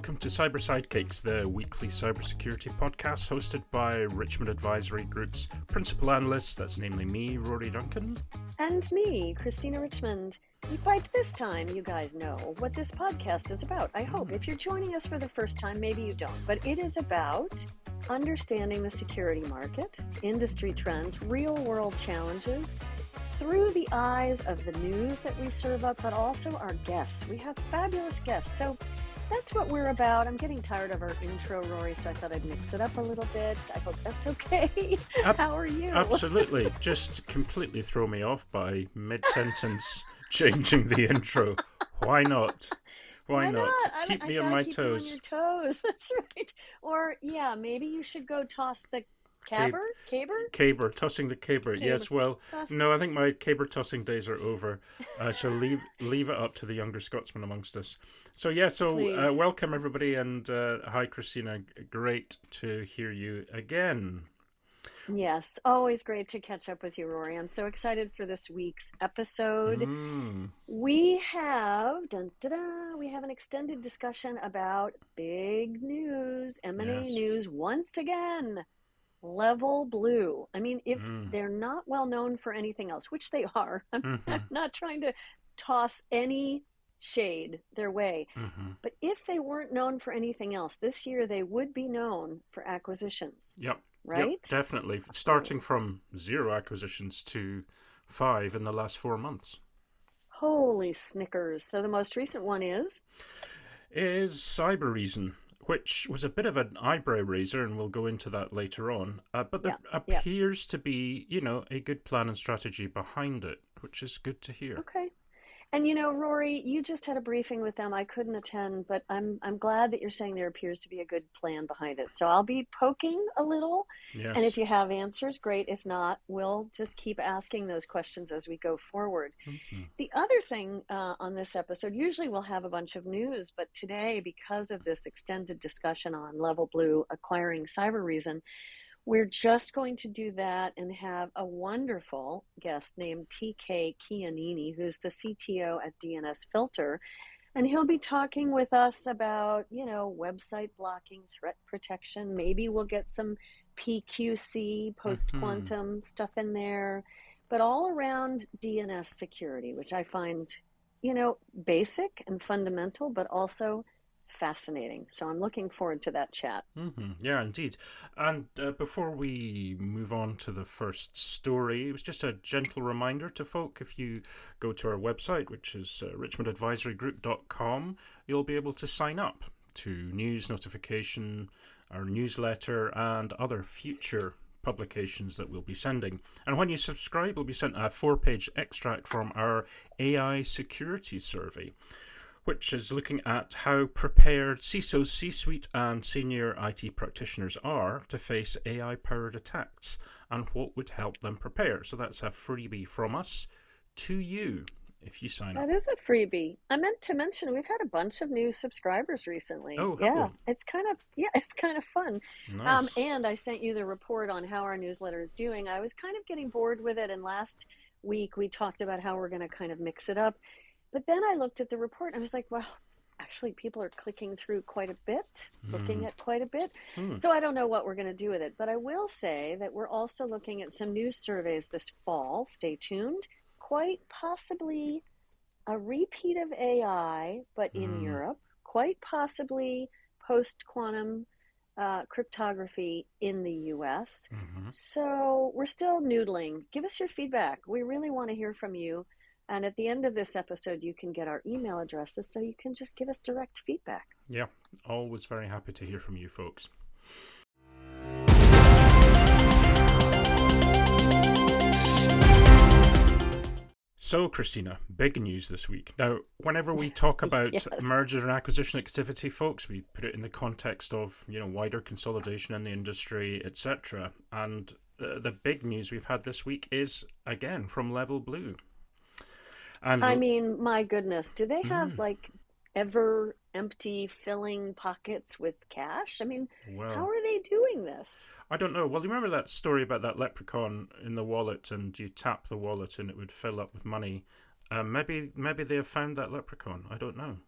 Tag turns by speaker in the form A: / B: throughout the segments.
A: welcome to Cyber Sidekicks, the weekly cybersecurity podcast hosted by Richmond Advisory Group's principal analyst, that's namely me, Rory Duncan.
B: And me, Christina Richmond. By this time, you guys know what this podcast is about. I hope. If you're joining us for the first time, maybe you don't. But it is about understanding the security market, industry trends, real-world challenges, through the eyes of the news that we serve up, but also our guests. We have fabulous guests. So that's what we're about. I'm getting tired of our intro, Rory, so I thought I'd mix it up a little bit. I hope that's okay. How are you?
A: Absolutely. Just completely throw me off by mid-sentence changing the intro. Why not? Why not? Keep me on my toes.
B: You on your toes. That's right. Or, yeah, maybe you should go toss the caber,
A: tossing the caber. Yes, well, no, I think my caber tossing days are over. I shall leave it up to the younger Scotsmen amongst us. So welcome everybody, and hi Christina, great to hear you again.
B: Yes, always great to catch up with you, Rory. I'm so excited for this week's episode. We have an extended discussion about big news, M&A news once again. LevelBlue. I mean, if they're not well known for anything else, which they are, I'm not trying to toss any shade their way, but if they weren't known for anything else, this year they would be known for acquisitions.
A: Yep.
B: Right?
A: Yep, definitely. Starting from 0 acquisitions to 5 in the last 4 months.
B: Holy Snickers. So the most recent one is
A: Cybereason, which was a bit of an eyebrow raiser, and we'll go into that later on. But there appears to be, a good plan and strategy behind it, which is good to hear.
B: Okay. And Rory, you just had a briefing with them. I couldn't attend, but I'm glad that you're saying there appears to be a good plan behind it. So I'll be poking a little.
A: Yes.
B: And if you have answers, great. If not, we'll just keep asking those questions as we go forward. The other thing on this episode, usually we'll have a bunch of news, but today, because of this extended discussion on LevelBlue acquiring Cybereason, we're just going to do that and have a wonderful guest named TK Chianini, who's the CTO at DNS Filter. And he'll be talking with us about, website blocking, threat protection. Maybe we'll get some PQC, post-quantum stuff in there, but all around DNS security, which I find, basic and fundamental, but also fascinating. So I'm looking forward to that chat.
A: Yeah, indeed. And before we move on to the first story, it was just a gentle reminder to folk, if you go to our website, which is richmondadvisorygroup.com, you'll be able to sign up to news notification, our newsletter, and other future publications that we'll be sending. And when you subscribe, you'll be sent a 4-page extract from our AI security survey, which is looking at how prepared CISOs, C-suite, and senior IT practitioners are to face AI-powered attacks and what would help them prepare. So that's a freebie from us to you if you sign up.
B: That is a freebie. I meant to mention we've had a bunch of new subscribers recently.
A: Oh,
B: yeah, it's kind of fun.
A: Nice.
B: And I sent you the report on how our newsletter is doing. I was kind of getting bored with it, and last week we talked about how we're going to kind of mix it up. But then I looked at the report and I was like, well, actually people are clicking through quite a bit, looking at quite a bit. So I don't know what we're going to do with it. But I will say that we're also looking at some new surveys this fall. Stay tuned. Quite possibly a repeat of AI, but in Europe. Quite possibly post-quantum cryptography in the US. So we're still noodling. Give us your feedback. We really want to hear from you. And at the end of this episode, you can get our email addresses so you can just give us direct feedback.
A: Yeah, always very happy to hear from you folks. So, Christina, big news this week. Now, whenever we talk about mergers and acquisition activity, folks, we put it in the context of, wider consolidation in the industry, etc. And the big news we've had this week is, again, from LevelBlue. And
B: I mean, my goodness, do they have ever empty filling pockets with cash? I mean, how are they doing this?
A: I don't know. Well, you remember that story about that leprechaun in the wallet, and you tap the wallet and it would fill up with money? Maybe they have found that leprechaun. I don't know.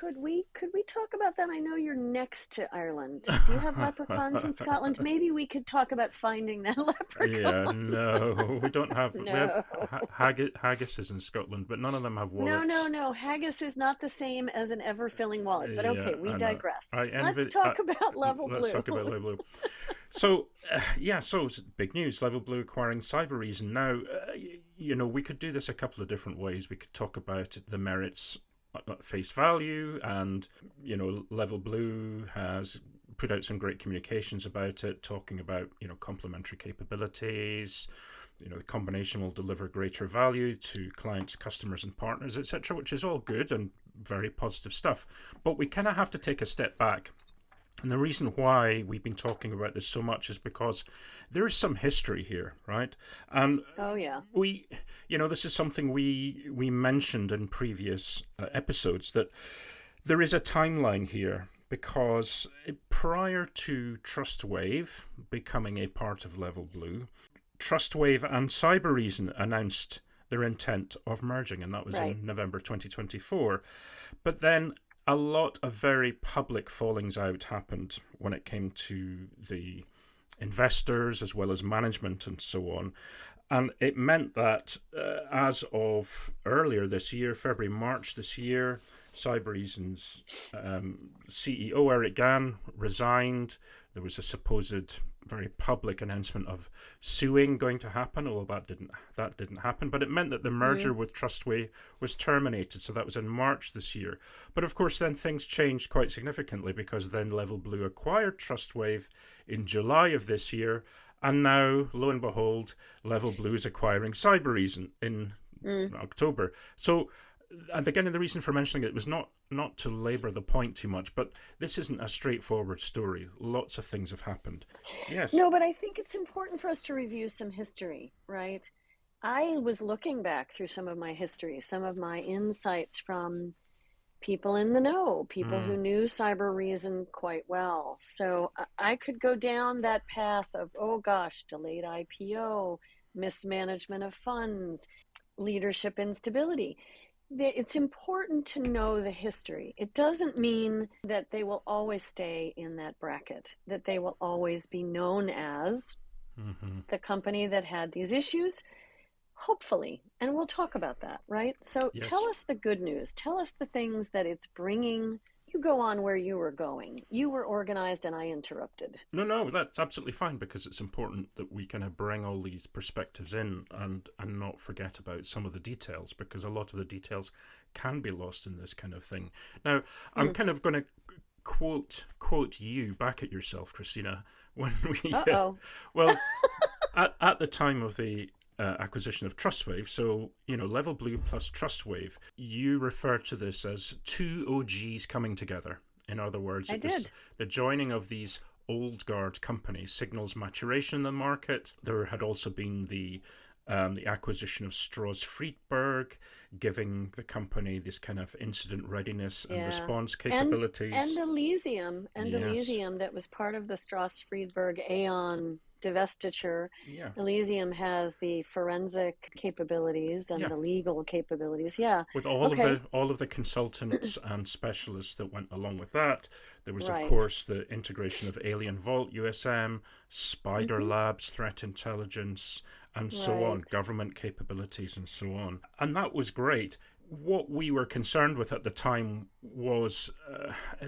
B: Could we talk about that? I know you're next to Ireland. Do you have leprechauns in Scotland? Maybe we could talk about finding that
A: Yeah,
B: leprechaun.
A: no, we don't have. We have
B: No.
A: haggises in Scotland, but none of them have
B: No, no,
A: wallets.
B: no. Haggis is not the same as an ever-filling wallet. But
A: Yeah,
B: okay, we
A: I know.
B: digress.
A: I
B: Let's
A: envy.
B: talk about Level
A: Let's
B: Blue.
A: talk about LevelBlue. So, yeah, so it's big news. LevelBlue acquiring Cybereason. Now, we could do this a couple of different ways. We could talk about the merits at face value, and LevelBlue has put out some great communications about it, talking about complementary capabilities. The combination will deliver greater value to clients, customers, and partners, etc., which is all good and very positive stuff. But we kind of have to take a step back. And the reason why we've been talking about this so much is because there is some history here, right? And
B: Oh yeah.
A: this is something we mentioned in previous episodes, that there is a timeline here, because prior to TrustWave becoming a part of LevelBlue, TrustWave and Cybereason announced their intent of merging, and that was
B: Right.
A: in November 2024. But then a lot of very public fallings out happened when it came to the investors as well as management and so on. And it meant that as of earlier this year, February, March this year, Cybereason's CEO, Eric Gann, resigned. There was a supposed very public announcement of suing going to happen, although that didn't happen. But it meant that the merger with TrustWave was terminated. So that was in March this year. But of course, then things changed quite significantly, because then LevelBlue acquired TrustWave in July of this year. And now, lo and behold, LevelBlue is acquiring Cybereason in October. So, and again, the reason for mentioning it was not to labour the point too much, but this isn't a straightforward story. Lots of things have happened. Yes.
B: No, but I think it's important for us to review some history, right? I was looking back through some of my history, some of my insights from people in the know, people who knew Cybereason quite well. So I could go down that path of, oh gosh, delayed IPO, mismanagement of funds, leadership instability. It's important to know the history. It doesn't mean that they will always stay in that bracket, that they will always be known as the company that had these issues. Hopefully, and we'll talk about that, right? So
A: Yes.
B: Tell us the good news. Tell us the things that it's bringing. You go on where you were going. You were organized and I interrupted.
A: No, that's absolutely fine, because it's important that we kind of bring all these perspectives in and not forget about some of the details, because a lot of the details can be lost in this kind of thing. Now, I'm kind of going to quote you back at yourself, Christina, when we well, at the time of the acquisition of TrustWave, so LevelBlue plus TrustWave, you refer to this as two OGs coming together. In other words, it was the joining of these old guard companies signals maturation in the market. There had also been the acquisition of Strauss Friedberg, giving the company this kind of incident readiness and response capabilities.
B: And Elysium, that was part of the Strauss Friedberg Aon divestiture.
A: Yeah.
B: Elysium has the forensic capabilities and the legal capabilities. Yeah.
A: With all of the consultants and specialists that went along with that. There was,
B: Right.
A: of course, the integration of Alien Vault, USM, Spider Labs, threat intelligence, and so on, government capabilities and so on. And that was great. What we were concerned with at the time was,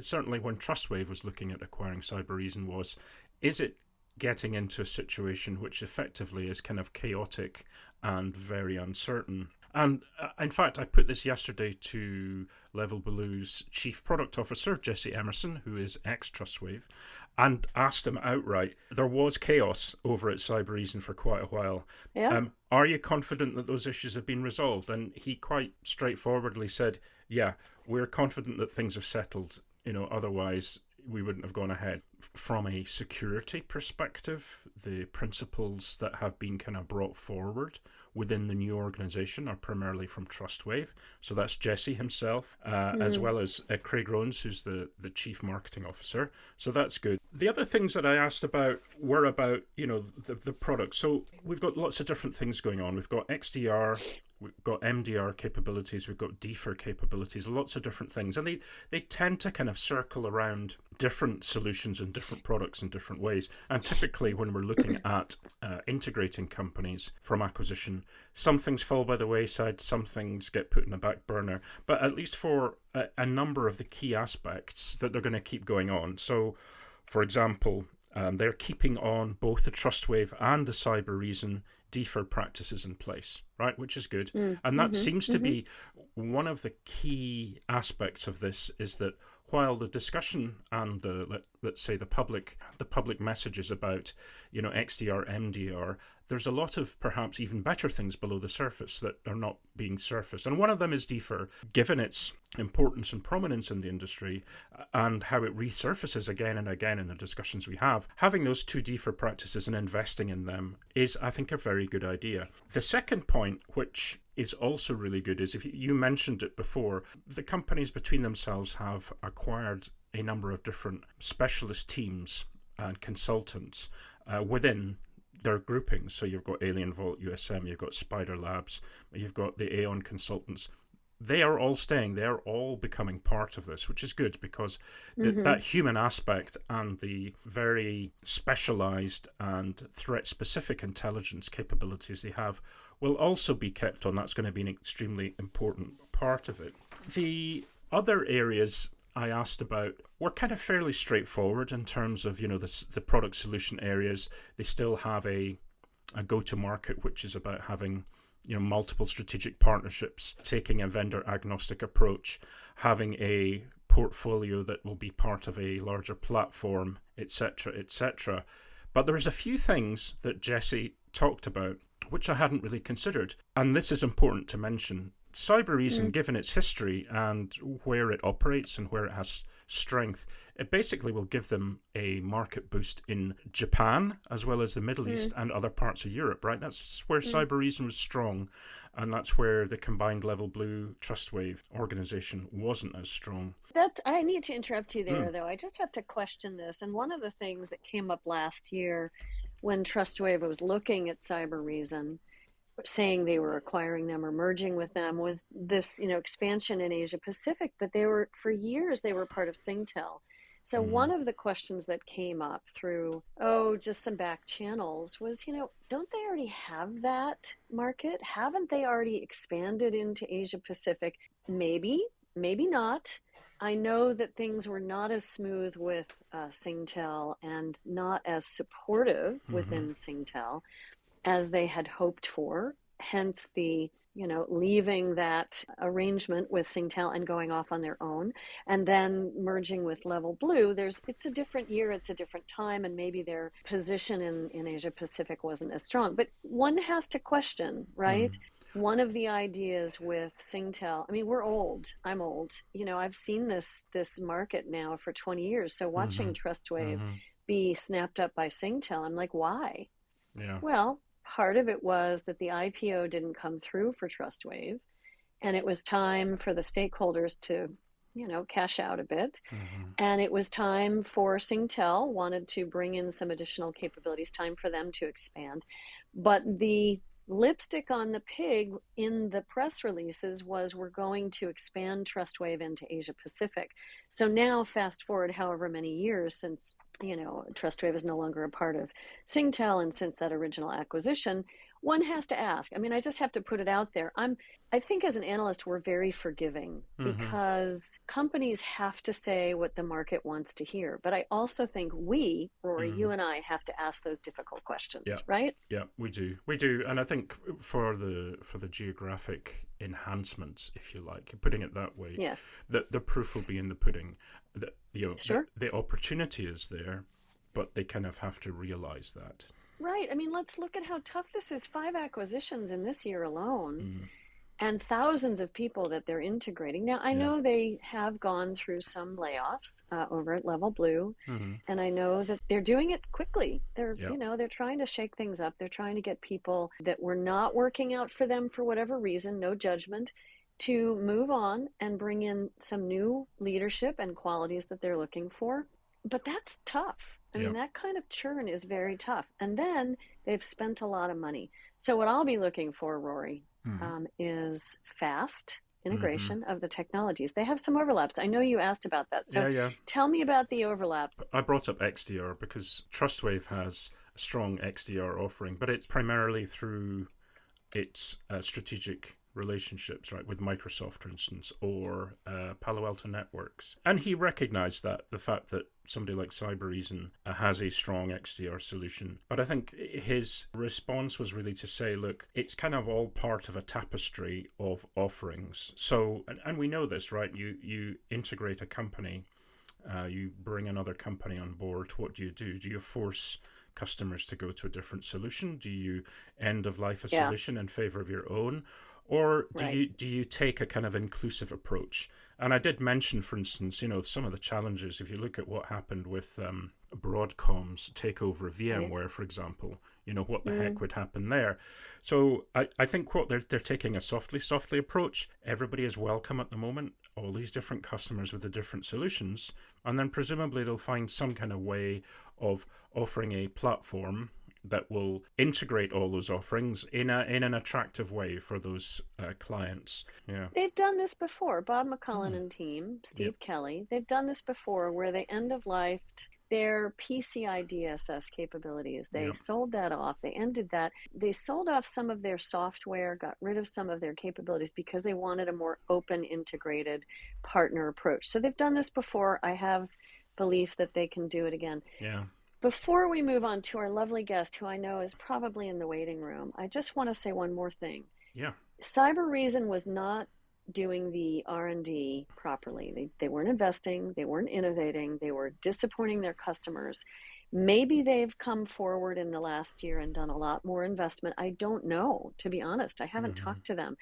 A: certainly when TrustWave was looking at acquiring Cybereason, was, is it getting into a situation which effectively is kind of chaotic and very uncertain? And in fact, I put this yesterday to LevelBlue's Chief Product Officer, Jesse Emerson, who is ex-TrustWave, and asked him outright, there was chaos over at Cybereason for quite a while.
B: Yeah.
A: Are you confident that those issues have been resolved? And he quite straightforwardly said, yeah, we're confident that things have settled. Otherwise we wouldn't have gone ahead. From a security perspective, the principles that have been kind of brought forward within the new organization are primarily from TrustWave. So that's Jesse himself, as well as Craig Rones, who's the chief marketing officer. So that's good. The other things that I asked about were about, the product. So we've got lots of different things going on. We've got XDR, we've got MDR capabilities, we've got defer capabilities, lots of different things. And they tend to kind of circle around different solutions and different products in different ways. And typically when we're looking at integrating companies from acquisition, some things fall by the wayside, some things get put in the back burner. But at least for a number of the key aspects that they're going to keep going on. So, for example, they're keeping on both the TrustWave and the Cybereason deferred practices in place, right? Which is good. And that seems to be one of the key aspects of this, is that while the discussion and let's say the public messages about, XDR, MDR, there's a lot of perhaps even better things below the surface that are not being surfaced. And one of them is defer, given its importance and prominence in the industry and how it resurfaces again and again in the discussions we have. Having those two defer practices and investing in them is, I think, a very good idea. The second point, which is also really good, is, if you mentioned it before, the companies between themselves have acquired a number of different specialist teams and consultants within their groupings. So you've got Alien Vault, USM, you've got Spider Labs, you've got the Aeon consultants. They are all staying. They are all becoming part of this, which is good, because that human aspect and the very specialized and threat-specific intelligence capabilities they have will also be kept on. That's going to be an extremely important part of it. The other areas I asked about were kind of fairly straightforward in terms of, the product solution areas. They still have a go-to-market, which is about having, multiple strategic partnerships, taking a vendor agnostic approach, having a portfolio that will be part of a larger platform, etc., etc. But there's a few things that Jesse talked about which I hadn't really considered, and this is important to mention. Cybereason, given its history and where it operates and where it has strength, it basically will give them a market boost in Japan as well as the Middle East and other parts of Europe, right? That's where Cybereason was strong, and that's where the combined LevelBlue TrustWave organization wasn't as strong.
B: I need to interrupt you there, though. I just have to question this. And one of the things that came up last year when TrustWave was looking at Cybereason, saying they were acquiring them or merging with them, was this, expansion in Asia Pacific. But for years, they were part of Singtel. So one of the questions that came up through, just some back channels was, don't they already have that market? Haven't they already expanded into Asia Pacific? Maybe, maybe not. I know that things were not as smooth with Singtel and not as supportive within Singtel as they had hoped for, hence the, leaving that arrangement with Singtel and going off on their own, and then merging with LevelBlue. It's a different year, it's a different time, and maybe their position in Asia Pacific wasn't as strong. But one has to question, right? One of the ideas with Singtel, I mean, we're old. I'm old. I've seen this market now for 20 years. So watching TrustWave be snapped up by Singtel, I'm like, why?
A: Yeah.
B: Well, part of it was that the IPO didn't come through for TrustWave, and it was time for the stakeholders to, cash out a bit. And it was time for Singtel, wanted to bring in some additional capabilities, time for them to expand. But the lipstick on the pig in the press releases was, we're going to expand TrustWave into Asia Pacific. So now fast forward however many years since, TrustWave is no longer a part of Singtel, and since that original acquisition, one has to ask. I mean, I just have to put it out there. I think as an analyst, we're very forgiving because companies have to say what the market wants to hear. But I also think we, Rory, you and I, have to ask those difficult questions, right?
A: Yeah, we do. We do. And I think for the geographic enhancements, if you like, putting it that way,
B: yes,
A: the proof will be in the pudding. The opportunity is there, but they kind of have to realize that.
B: Right. I mean, let's look at how tough this is. 5 acquisitions in this year alone, and thousands of people that they're integrating. Now, I know they have gone through some layoffs over at LevelBlue, and I know that they're doing it quickly. They're, they're trying to shake things up. They're trying to get people that were not working out for them for whatever reason, no judgment, to move on and bring in some new leadership and qualities that they're looking for. But that's tough. I mean, that kind of churn is very tough. And then they've spent a lot of money. So what I'll be looking for, Rory, is fast
A: Mm-hmm.
B: integration of the technologies. They have some overlaps. I know you asked about that. So
A: Yeah, yeah.
B: tell me about the overlaps.
A: I brought up XDR because Trustwave has a strong XDR offering, but it's primarily through its strategic relationships, right, with Microsoft, for instance, or Palo Alto Networks. And he recognized that, the fact that somebody like Cybereason has a strong XDR solution. But I think his response was really to say, look, it's kind of all part of a tapestry of offerings. So, and we know this, right? You integrate a company, you bring another company on board. What do? Do you force customers to go to a different solution? Do you end of life a
B: Yeah,
A: solution in favor of your own? Or
B: right.
A: do you take a kind of inclusive approach? And I did mention, for instance, some of the challenges. If you look at what happened with Broadcom's takeover of
B: Right.
A: VMware, for example, what the heck
B: Mm.
A: would happen there? So I think what they're taking a softly approach. Everybody is welcome at the moment. All these different customers with the different solutions, and then presumably they'll find some kind of way of offering a platform that will integrate all those offerings in an attractive way for those clients. Yeah.
B: They've done this before. Bob McCullin
A: Hmm.
B: and team, Steve
A: Yep.
B: Kelly, they've done this before where they end of life their PCI DSS capabilities. They
A: Yep.
B: sold that off. They ended that. They sold off some of their software, got rid of some of their capabilities because they wanted a more open, integrated partner approach. So they've done this before. I have belief that they can do it again.
A: Yeah.
B: Before we move on to our lovely guest, who I know is probably in the waiting room, I just want to say one more thing.
A: Yeah.
B: Cybereason was not doing the R&D properly. They weren't investing, they weren't innovating, they were disappointing their customers. Maybe they've come forward in the last year and done a lot more investment. I don't know, to be honest. I haven't
A: Hmm.
B: talked to them.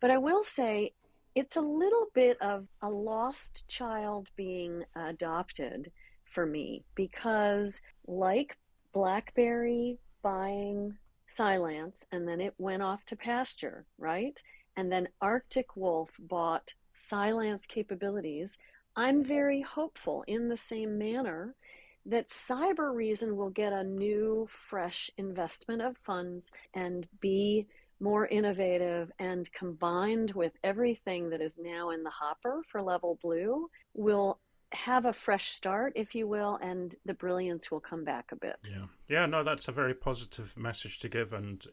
B: But I will say it's a little bit of a lost child being adopted for me because, like BlackBerry buying Cylance and then it went off to pasture, right? And then Arctic Wolf bought Cylance capabilities. I'm very hopeful in the same manner that Cybereason will get a new, fresh investment of funds and be more innovative, and combined with everything that is now in the hopper for LevelBlue, will have a fresh start, if you will, and the brilliance will come back a bit.
A: Yeah. Yeah, no, that's a very positive message to give, and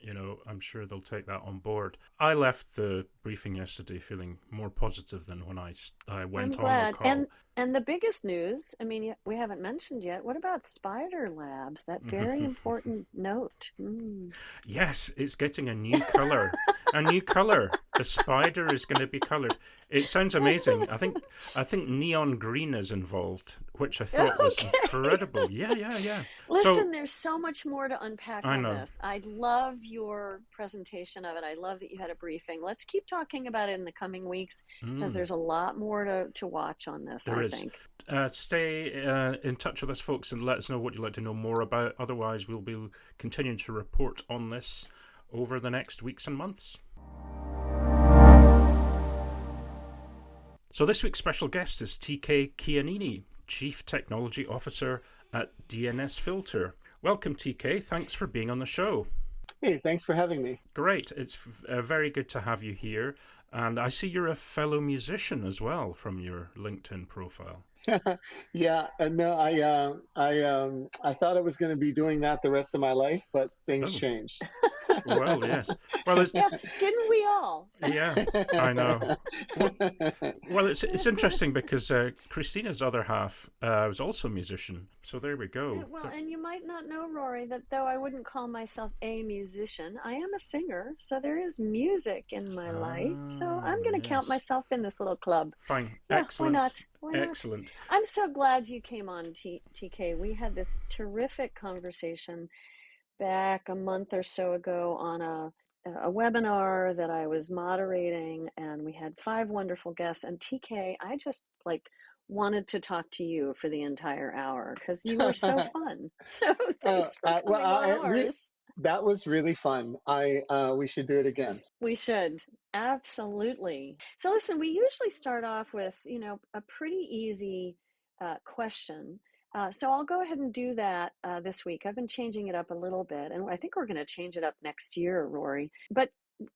A: I'm sure they'll take that on board. I left the briefing yesterday feeling more positive than when I
B: I'm
A: went on the
B: glad.
A: call.
B: And the biggest news, I mean, we haven't mentioned yet. What about Spider Labs? That very important note. Mm.
A: Yes, it's getting a new color. A new color. The spider is going to be colored. It sounds amazing. I think neon green is involved, which I thought was
B: Okay.
A: incredible. Yeah, yeah, yeah. So
B: Listen, there's so much more to unpack
A: I
B: on
A: know.
B: this. I love your presentation of it. I love that you had a briefing. Let's keep talking about it in the coming weeks because
A: Mm,
B: there's a lot more to watch on this,
A: there
B: I
A: is.
B: think.
A: Stay in touch with us, folks, and let us know what you'd like to know more about. Otherwise, we'll be continuing to report on this over the next weeks and months. So this week's special guest is TK Chianini, Chief Technology Officer at DNS Filter. Welcome, TK. Thanks for being on the show.
C: Hey, thanks for having me.
A: Great. It's very good to have you here. And I see you're a fellow musician as well from your LinkedIn profile.
C: Yeah, no, I thought I was going to be doing that the rest of my life, but things
A: Oh,
C: changed.
A: well, yes. Well, it's
B: Yeah, didn't we all?
A: yeah, I know. Well, well, it's interesting because Christina's other half was also a musician. So there we go.
B: Well, and you might not know, Rory, that though I wouldn't call myself a musician, I am a singer. So there is music in my life. So I'm going to count
A: Yes.
B: myself in this little club.
A: Fine.
B: Yeah, why
A: Excellent.
B: not? Why not?
A: Excellent.
B: I'm so glad you came on, TK. We had this terrific conversation back a month or so ago on a webinar that I was moderating, and we had 5 wonderful guests. And TK, I just like wanted to talk to you for the entire hour because you were so fun. So thanks for
C: Well,
B: coming on ours.
C: that was really fun. We should do it again.
B: We should. Absolutely. So listen, we usually start off with, a pretty easy question. So I'll go ahead and do that this week. I've been changing it up a little bit, and I think we're going to change it up next year, Rory. But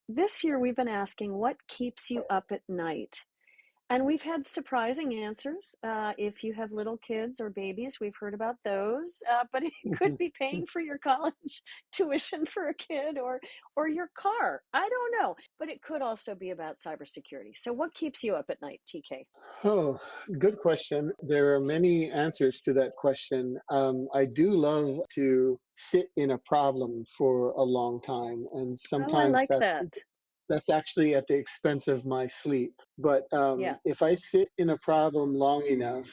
B: this year we've been asking, what keeps you up at night? And we've had surprising answers. If you have little kids or babies, we've heard about those. But it could be paying for your college tuition for a kid or your car. I don't know. But it could also be about cybersecurity. So what keeps you up at night, TK?
C: Oh, good question. There are many answers to that question. I do love to sit in a problem for a long time, and
B: Oh, I
C: sometimes
B: like that.
C: that's actually at the expense of my sleep. But
B: Yeah.
C: if I sit in a problem long enough,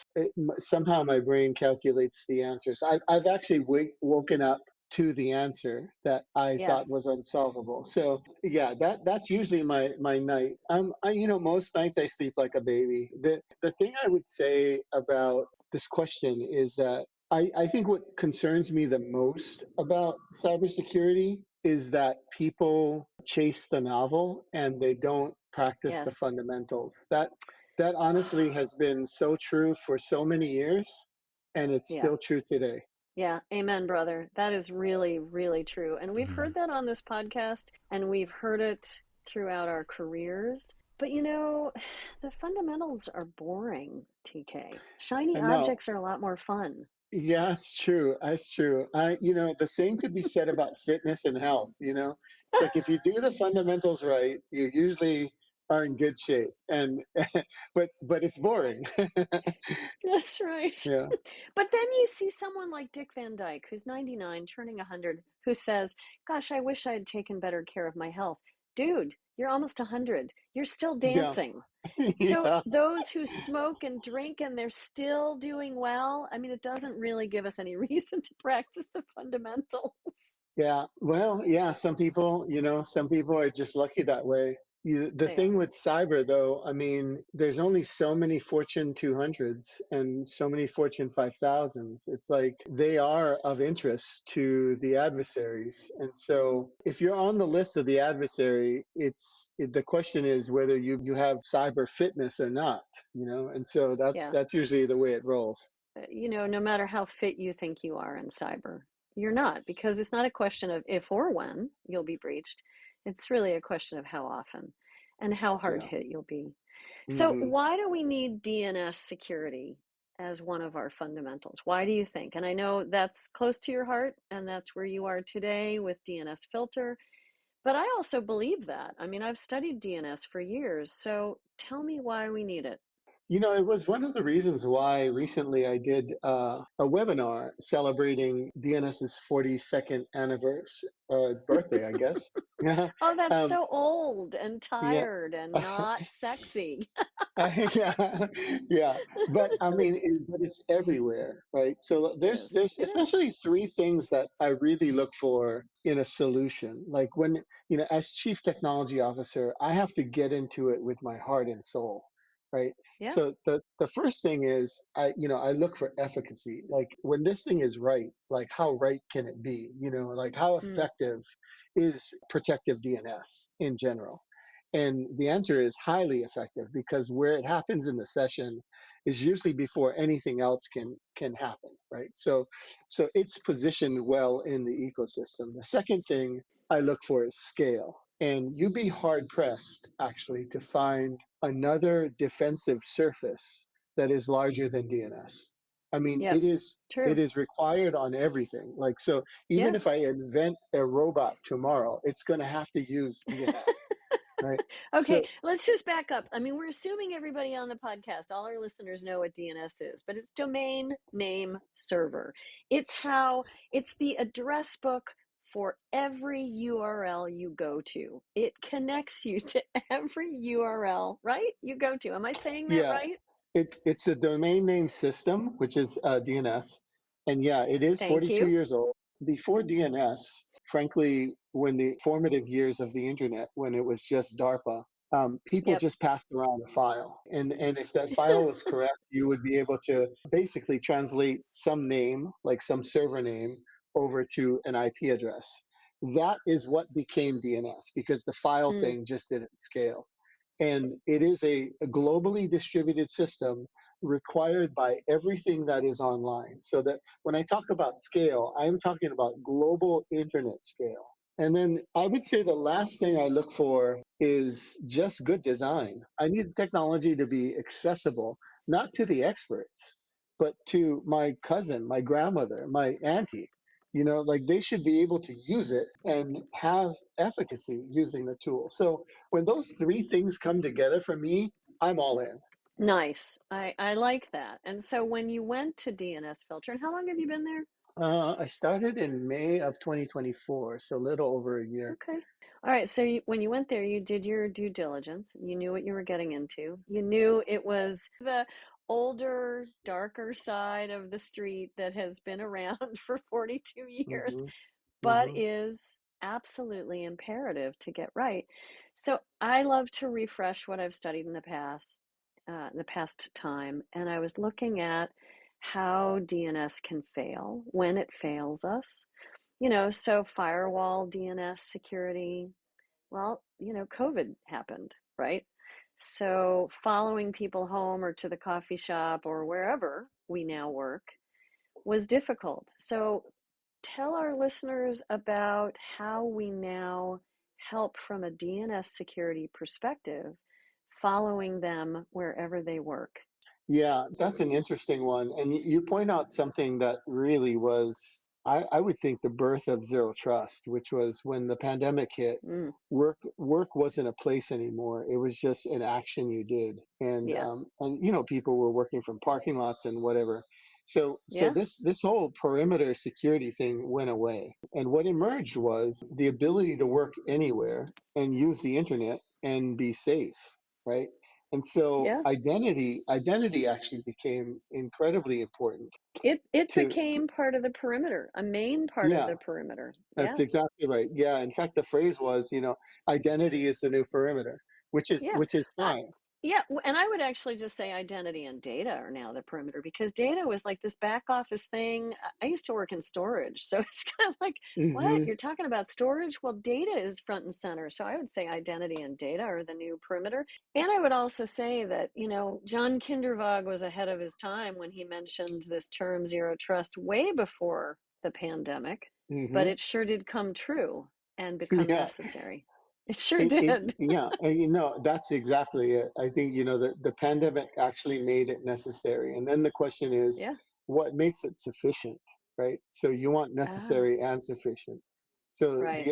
C: somehow my brain calculates the answers. I've actually woken up to the answer that I thought
B: Yes.
C: was unsolvable. So yeah, that's usually my night. Most nights I sleep like a baby. The thing I would say about this question is that I think what concerns me the most about cybersecurity is that people chase the novel and they don't practice the
B: Yes.
C: fundamentals. That honestly has been so true for so many years, and it's
B: Yeah.
C: still true today.
B: Yeah, amen, brother. That is really, really true. And we've
A: Mhm.
B: heard that on this podcast, and we've heard it throughout our careers. But the fundamentals are boring, TK. Shiny
C: I know.
B: objects are a lot more fun.
C: Yeah, it's true. That's true. The same could be said about fitness and health. It's like if you do the fundamentals right, you usually are in good shape. And but it's boring.
B: That's right.
C: Yeah.
B: But then you see someone like Dick Van Dyke, who's 99, turning 100, who says, gosh, I wish I had taken better care of my health. Dude, you're almost 100. You're still
C: Yeah.
B: dancing. So
C: Yeah.
B: those who smoke and drink and they're still doing well, I mean, it doesn't really give us any reason to practice the fundamentals.
C: Yeah, well, yeah, some people are just lucky that way. The
B: They
C: thing
B: are.
C: with cyber, though, I mean, there's only so many Fortune 200s and so many Fortune 5000s. It's like they are of interest to the adversaries. And so if you're on the list of the adversary, the question is whether you have cyber fitness or not. And so that's
B: Yeah.
C: that's usually the way it rolls.
B: No matter how fit you think you are in cyber, you're not, because it's not a question of if or when you'll be breached. It's really a question of how often and how hard
C: Yeah.
B: hit you'll be. So,
C: Hmm.
B: why do we need DNS security as one of our fundamentals? Why do you think? And I know that's close to your heart, and that's where you are today with DNS filter. But I also believe that. I mean, I've studied DNS for years. So, tell me why we need it.
C: It was one of the reasons why recently I did a webinar celebrating DNS's 42nd anniversary birthday, I guess. Yeah,
B: Oh, that's
C: um,
B: so old and
C: yeah,
B: tired and not sexy.
C: yeah, yeah. But I mean, but it's everywhere, right? So
B: It
C: there's
B: is.
C: there's
B: It is.
C: essentially three things that I really look for in a solution. Like as chief technology officer, I have to get into it with my heart and soul, right?
B: Yeah.
C: So the first thing is I look for efficacy. Like when this thing is right, like how right can it be? Like how
B: Mm.
C: effective is protective DNS in general? And the answer is highly effective because where it happens in the session is usually before anything else can happen, right? So it's positioned well in the ecosystem. The second thing I look for is scale. And you'd be hard pressed actually to find another defensive surface that is larger than DNS. I mean,
B: Yep.
C: it
B: True.
C: is required on everything. Like so even
B: Yeah.
C: if I invent a robot tomorrow, it's going to have to use DNS, right?
B: Okay,
C: So
B: let's just back up. I mean, we're assuming everybody on the podcast, all our listeners know what DNS is, but it's domain name server. It's the address book for every URL you go to. It connects you to every URL, right? You go to. Am I saying that
C: yeah,
B: right?
C: it's a domain name system, which is DNS. And yeah, it is
B: Thank
C: 42
B: you.
C: years old. Before DNS, frankly, when the formative years of the internet, when it was just DARPA, people
B: Yep.
C: just passed around a file. And if that file was correct, you would be able to basically translate some name, like some server name, over to an IP address. That is what became DNS because the file
B: Mm,
C: thing just didn't scale. And it is a globally distributed system required by everything that is online. So that when I talk about scale, I'm talking about global internet scale. And then I would say the last thing I look for is just good design. I need technology to be accessible, not to the experts, but to my cousin, my grandmother, my auntie. Like they should be able to use it and have efficacy using the tool. So when those three things come together for me, I'm all in.
B: Nice. I like that. And so when you went to DNS Filter, and how long have you been there?
C: I started in May of 2024, so a little over a year.
B: Okay. All right. So when you went there, you did your due diligence. You knew what you were getting into. You knew it was the older, darker side of the street that has been around for 42 years,
C: Hmm.
B: but
C: Hmm.
B: is absolutely imperative to get right. So I love to refresh what I've studied in the past time, and I was looking at how DNS can fail when it fails us. So firewall, DNS security. Well, COVID happened, right? So following people home or to the coffee shop or wherever we now work was difficult. So tell our listeners about how we now help from a DNS security perspective, following them wherever they work.
C: Yeah, that's an interesting one. And you point out something that really was, I would think, the birth of zero trust, which was when the pandemic hit,
B: Mm,
C: work wasn't a place anymore. It was just an action you did.
B: yeah,
C: And people were working from parking lots and whatever. So
B: yeah,
C: this whole perimeter security thing went away. And what emerged was the ability to work anywhere and use the internet and be safe, right? And so
B: yeah.
C: identity actually became incredibly important
B: It
C: to
B: became part of the perimeter, a main part of
C: yeah,
B: the perimeter.
C: that's
B: Yeah,
C: exactly right. Yeah, in fact, the phrase was, identity is the new perimeter,
B: yeah.
C: which is
B: I,
C: fine.
B: Yeah, and I would actually just say identity and data are now the perimeter, because data was like this back office thing. I used to work in storage, so it's kind of like, what?
C: Hmm.
B: You're talking about storage? Well, data is front and center. So I would say identity and data are the new perimeter. And I would also say that, John Kindervag was ahead of his time when he mentioned this term zero trust way before the pandemic, but
C: Hmm.
B: it sure did come true and become
C: Yeah,
B: necessary. It sure did.
C: yeah, and that's exactly it. I think the pandemic actually made it necessary, and then the question is,
B: Yeah.
C: what makes it sufficient, right? So you want
B: Ah,
C: necessary and sufficient. So
B: right.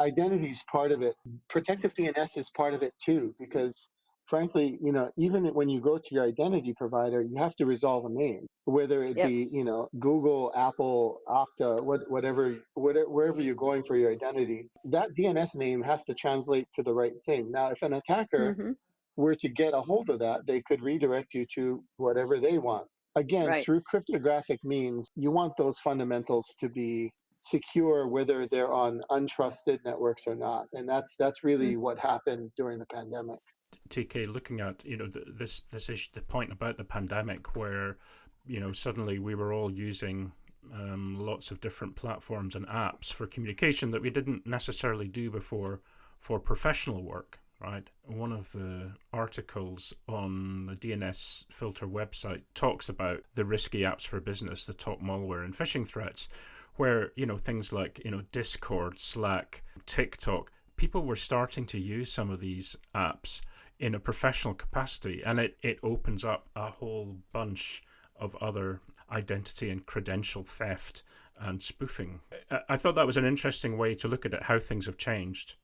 C: identity is part of it. Protective DNS is part of it too, because frankly, even when you go to your identity provider, you have to resolve a name, whether it
B: Yep.
C: be Google, Apple, Okta, whatever, wherever you're going for your identity. That DNS name has to translate to the right thing. Now, if an attacker
B: Mm-hmm.
C: were to get a hold of that, they could redirect you to whatever they want. Again,
B: Right.
C: through cryptographic means, you want those fundamentals to be secure, whether they're on untrusted networks or not. And that's
B: Mm.
C: really what happened during the pandemic.
A: TK, looking at this issue, the point about the pandemic, where suddenly we were all using lots of different platforms and apps for communication that we didn't necessarily do before for professional work. Right, one of the articles on the DNS filter website talks about the risky apps for business, the top malware and phishing threats, where things like Discord, Slack, TikTok, people were starting to use some of these apps in a professional capacity, and it opens up a whole bunch of other identity and credential theft and spoofing. I thought that was an interesting way to look at it, how things have changed,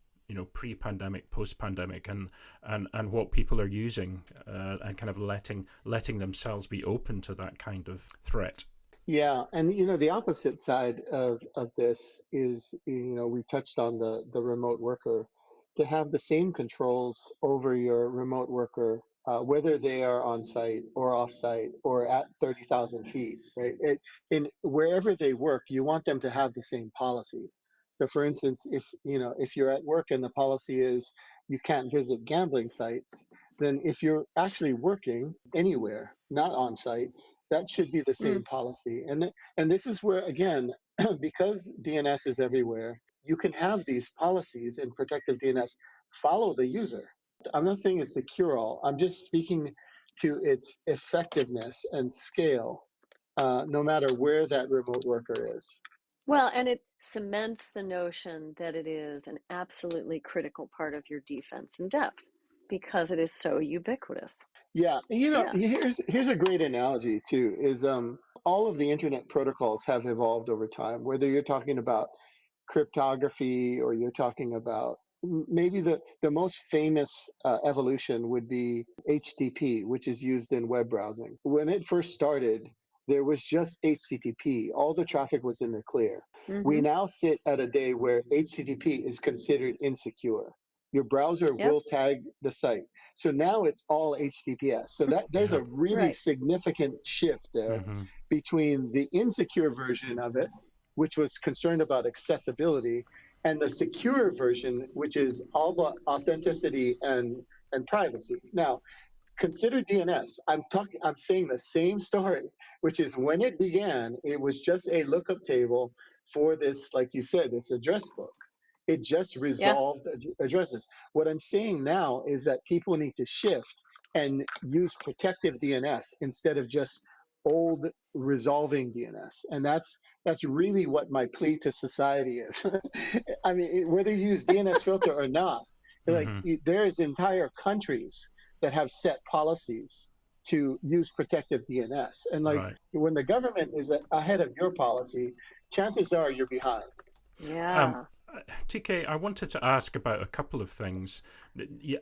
A: pre-pandemic, post-pandemic, and what people are using, and kind of letting themselves be open to that kind of threat.
C: Yeah, and the opposite side of this is, we touched on the remote worker, to have the same controls over your remote worker, whether they are on site or off site or at 30,000 feet, right? In wherever they work, you want them to have the same policy. So, for instance, if you're at work and the policy is you can't visit gambling sites, then if you're actually working anywhere, not on site, that should be the
B: Mm.
C: same policy. And this is where, again, because DNS is everywhere, you can have these policies in protective DNS follow the user. I'm not saying it's the cure-all. I'm just speaking to its effectiveness and scale, no matter where that remote worker is.
B: Well, and it cements the notion that it is an absolutely critical part of your defense in depth because it is so ubiquitous.
C: Yeah,
B: Yeah.
C: here's a great analogy too. Is all of the internet protocols have evolved over time. Whether you're talking about cryptography or you're talking about maybe the most famous evolution would be HTTP, which is used in web browsing. When it first started, there was just HTTP. All the traffic was in the clear. We
B: Mm-hmm.
C: now sit at a day where HTTP is considered insecure. Your browser
B: Yep.
C: will tag the site. So now it's all HTTPS. So that there's
A: Yeah.
C: a really
B: Right.
C: significant shift there between the insecure version of it, which was concerned about accessibility, and the secure version, which is all about authenticity and privacy. Now, consider DNS. I'm saying the same story, which is when it began, it was just a lookup table for this, like you said, this address book. It just
B: Yeah.
C: resolved addresses. What I'm saying now is that people need to shift and use protective DNS instead of just old resolving DNS. And that's really what my plea to society is. I mean, whether you use DNS filter or not, like there's entire countries that have set policies to use protective DNS. And like
A: Right.
C: when the government is ahead of your policy, chances are you're behind.
B: Yeah.
A: TK, I wanted to ask about a couple of things.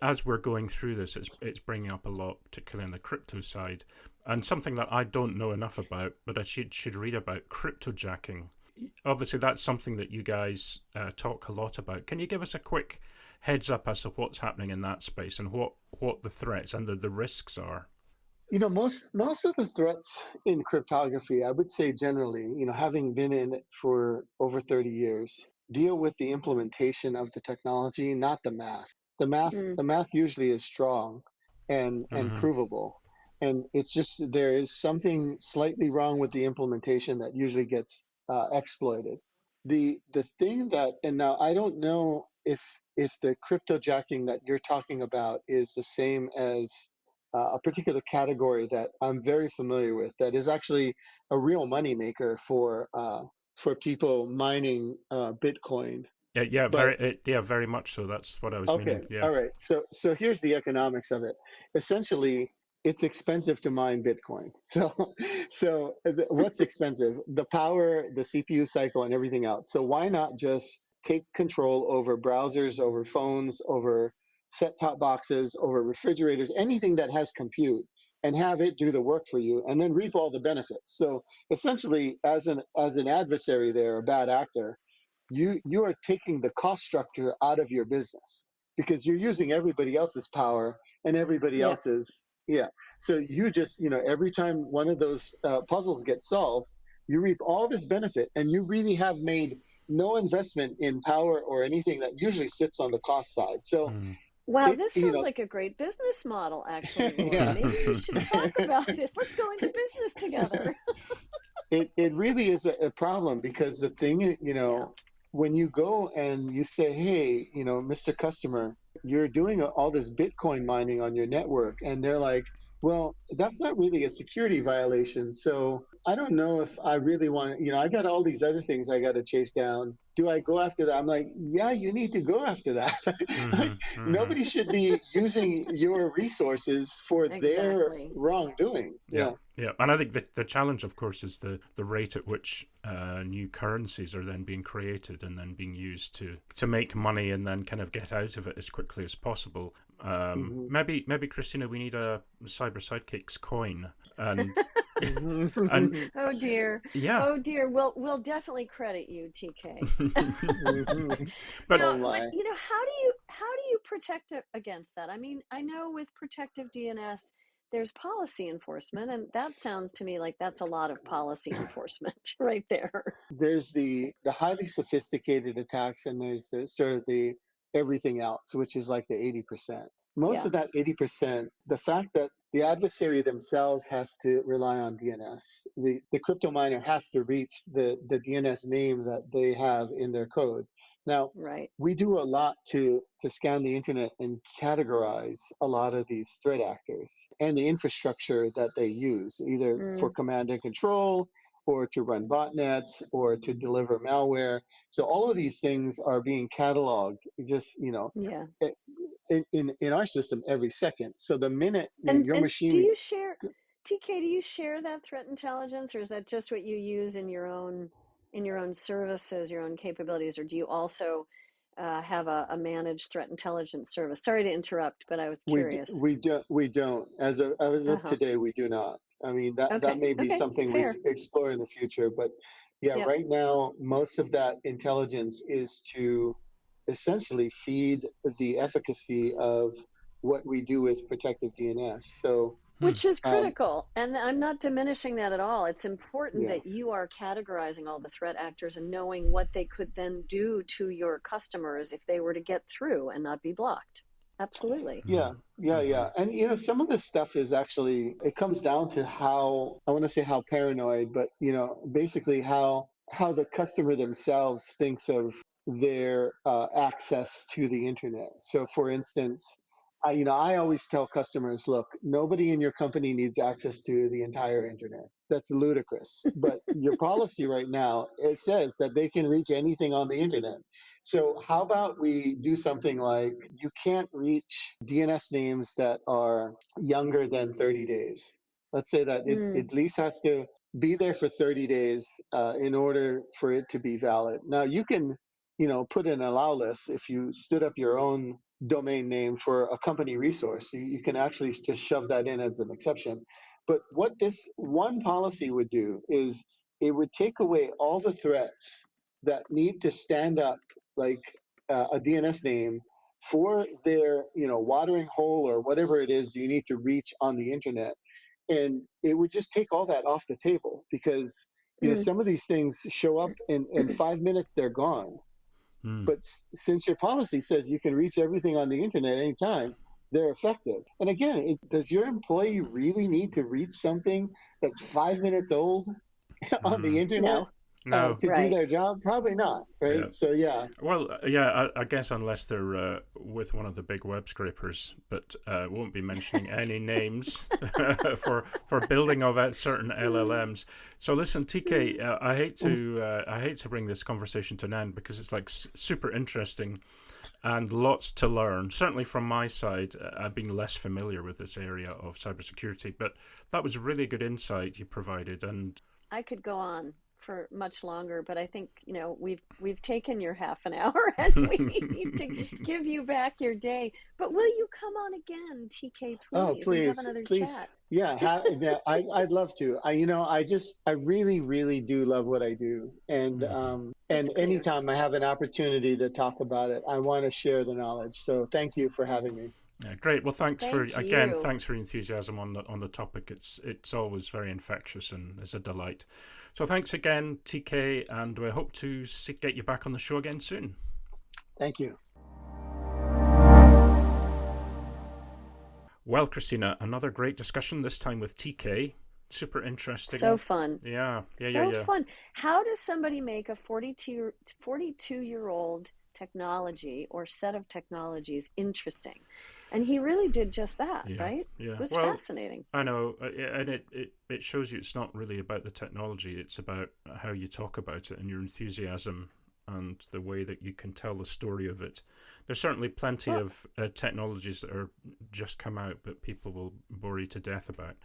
A: As we're going through this, it's bringing up a lot, particularly on the crypto side, and something that I don't know enough about, but I should read about cryptojacking. Obviously, that's something that you guys talk a lot about. Can you give us a quick heads up as to what's happening in that space and what the threats and the risks are?
C: Most of the threats in cryptography, I would say generally, having been in it for over 30 years, deal with the implementation of the technology, not the math. The math usually is strong and provable. And it's just there is something slightly wrong with the implementation that usually gets exploited. The thing that, and now I don't know if the cryptojacking that you're talking about is the same as a particular category that I'm very familiar with that is actually a real moneymaker for people mining Bitcoin.
A: Yeah,
C: But
A: very much so. That's what I was
C: okay,
A: meaning. Yeah.
C: all right. So here's the economics of it. Essentially, it's expensive to mine Bitcoin. So what's expensive? The power, the CPU cycle, and everything else. So why not just take control over browsers, over phones, over set-top boxes, over refrigerators, anything that has compute, and have it do the work for you, and then reap all the benefits. So essentially, as an adversary there, a bad actor, you are taking the cost structure out of your business because you're using everybody else's power and everybody
B: Yeah.
C: else's so you just every time one of those puzzles gets solved, you reap all this benefit and you really have made no investment in power or anything that usually sits on the cost side. So
B: Wow,
C: it
B: this sounds like a great business model, actually, Rory.
C: yeah
B: Maybe we should talk about this. Let's go into business together.
C: it really is a problem because the thing
B: Yeah.
C: when you go and you say, hey, Mr. Customer, you're doing all this Bitcoin mining on your network, and they're like, well, that's not really a security violation, so I don't know if I really want to, I got all these other things I got to chase down. Do I go after that? I'm like, yeah, you need to go after that. Like, nobody should be using your resources for their
B: Exactly.
C: wrongdoing.
A: Yeah, yeah, and I think the challenge, of course, is the rate at which new currencies are then being created and then being used to make money and then kind of get out of it as quickly as possible. Maybe Christina, we need a Cyber Sidekicks coin, and and
B: Oh dear.
A: yeah.
B: Oh dear. We'll definitely credit you, TK.
A: But
C: Oh
B: But
C: my.
B: how do you protect against that? I mean, I know with protective DNS there's policy enforcement, and that sounds to me like that's a lot of policy enforcement right there.
C: There's the highly sophisticated attacks, and there's sort of the everything else, which is like the 80%. Most
B: Yeah.
C: of that 80%, the fact that the adversary themselves has to rely on DNS, the crypto miner has to reach the DNS name that they have in their code. Now,
B: Right.
C: we do a lot to scan the internet and categorize a lot of these threat actors and the infrastructure that they use, either for
B: Mm.
C: command and control or to run botnets or to deliver malware. So all of these things are being cataloged just,
B: Yeah.
C: in our system every second. So the minute your
B: And do
C: machine,
B: you share, TK, do you share that threat intelligence, or is that just what you use in your own services, your own capabilities, or do you also have a managed threat intelligence service? Sorry to interrupt, but I was curious.
C: we don't, as of
B: Uh-huh.
C: today, we do not. I mean, that
B: Okay.
C: may be
B: Okay.
C: something we
B: Fair.
C: explore in the future, but yeah,
B: Yep.
C: right now, most of that intelligence is to essentially feed the efficacy of what we do with protective DNS. So,
B: Which is
C: um,
B: critical. And I'm not diminishing that at all. It's important
C: yeah.
B: that you are categorizing all the threat actors and knowing what they could then do to your customers if they were to get through and not be blocked. Absolutely.
C: Yeah, yeah,
A: Mm-hmm.
C: yeah. And some of this stuff is actually, it comes down to how, I want to say how paranoid, but basically how the customer themselves thinks of their access to the internet. So for instance, I always tell customers, look, nobody in your company needs access to the entire internet. That's ludicrous. But your policy right now, it says that they can reach anything on the internet. So how about we do something like you can't reach DNS names that are younger than 30 days. Let's say that it
B: Mm,
C: at least has to be there for 30 days in order for it to be valid. Now you can, put an allow list if you stood up your own domain name for a company resource. You can actually just shove that in as an exception. But what this one policy would do is it would take away all the threats that need to stand up like a DNS name for their watering hole or whatever it is you need to reach on the internet, and it would just take all that off the table because
B: mm.
C: some of these things show up in 5 minutes they're gone.
A: Mm.
C: But since your policy says you can reach everything on the internet anytime, they're effective. And again, does your employee really need to reach something that's 5 minutes old on the
A: Mm.
C: internet
B: No.
A: No.
C: to do
B: Right.
C: their job? Probably not,
A: Yeah.
C: right? So yeah,
A: Well, yeah, I guess unless they're with one of the big web scrapers, but won't be mentioning any names for building of certain LLMs. So listen, TK, I hate to bring this conversation to an end because it's like super interesting and lots to learn. Certainly from my side, I've been less familiar with this area of cybersecurity, but that was really good insight you provided. And
B: I could go on for much longer, but I think, we've taken your half an hour and we need to give you back your day. But will you come on again, TK,
C: oh,
B: please, and have
C: please,
B: another chat?
C: please. Yeah, yeah, I'd love to. I really, really do love what I do. And
A: Mhm.
B: It's clear.
C: anytime I have an opportunity to talk about it, I want to share the knowledge. So thank you for having me.
A: Yeah, great. Well,
B: Thank you.
A: thanks for your enthusiasm on the topic. It's always very infectious and is a delight. So thanks again, TK, and we hope to get you back on the show again soon.
C: Thank you.
A: Well, Christina, another great discussion, this time with TK. Super interesting.
B: So fun.
A: Yeah.
B: So fun. How does somebody make a 42-year-old technology or set of technologies interesting? And he really did just that,
A: Yeah,
B: right?
A: yeah.
B: It was
A: Well,
B: fascinating.
A: I know, and it shows you it's not really about the technology, it's about how you talk about it and your enthusiasm and the way that you can tell the story of it. There's certainly plenty
B: Well,
A: of technologies that are just come out, but people will bore you to death about,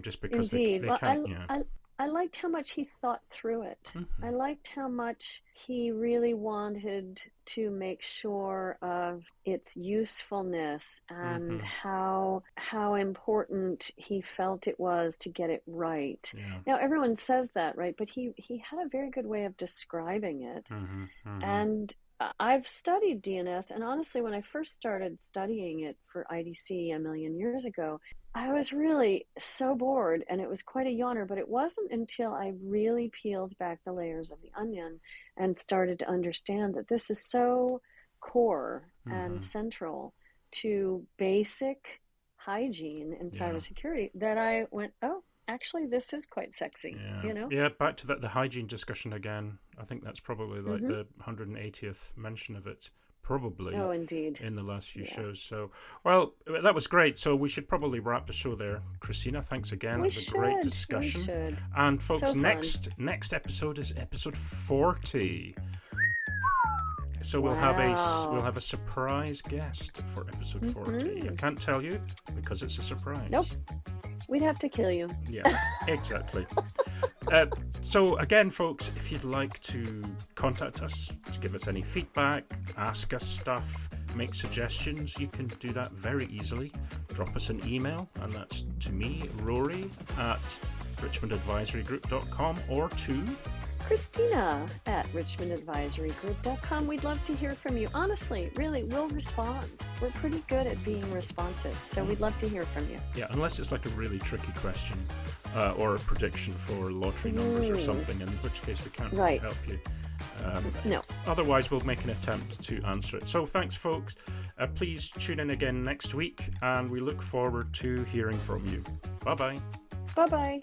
A: just because
B: indeed.
A: they
B: Well,
A: can't. Yeah.
B: I liked how much he thought through it. I
A: Hmm.
B: liked how much he really wanted to make sure of its usefulness and
A: Hmm.
B: how important he felt it was to get it right.
A: Yeah.
B: Now everyone says that, right? But he had a very good way of describing it.
A: Hmm. Hmm.
B: And I've studied DNS, and honestly, when I first started studying it for IDC a million years ago, I was really so bored and it was quite a yawner, but it wasn't until I really peeled back the layers of the onion and started to understand that this is so core and
A: Hmm.
B: central to basic hygiene in
A: Yeah.
B: cybersecurity that I went, oh, actually, this is quite sexy,
A: Yeah, yeah. Back to the hygiene discussion again. I think that's probably like
B: Mm-hmm.
A: the 180th mention of it. probably.
B: Oh, indeed.
A: In the last few shows. So, well, that was great. So we should probably wrap the show there. Christina, thanks again. It was a great discussion.
B: We should.
A: And folks,
B: So
A: next episode is episode 40. So we'll have a surprise guest for episode 40. I can't tell you because it's a surprise.
B: Nope. We'd have to kill you.
A: Yeah, exactly. So again, folks, if you'd like to contact us, to give us any feedback, ask us stuff, make suggestions, you can do that very easily. Drop us an email, and that's to me, Rory, at richmondadvisorygroup.com, or to
B: Christina at richmondadvisorygroup.com. We'd love to hear from you. Honestly, really, we'll respond. We're pretty good at being responsive, so we'd love to hear from you.
A: Yeah, unless it's like a really tricky question or a prediction for lottery numbers or something, in which case we can't really help you.
B: No.
A: Otherwise, we'll make an attempt to answer it. So thanks, folks. Please tune in again next week, and we look forward to hearing from you. Bye-bye.
B: Bye-bye.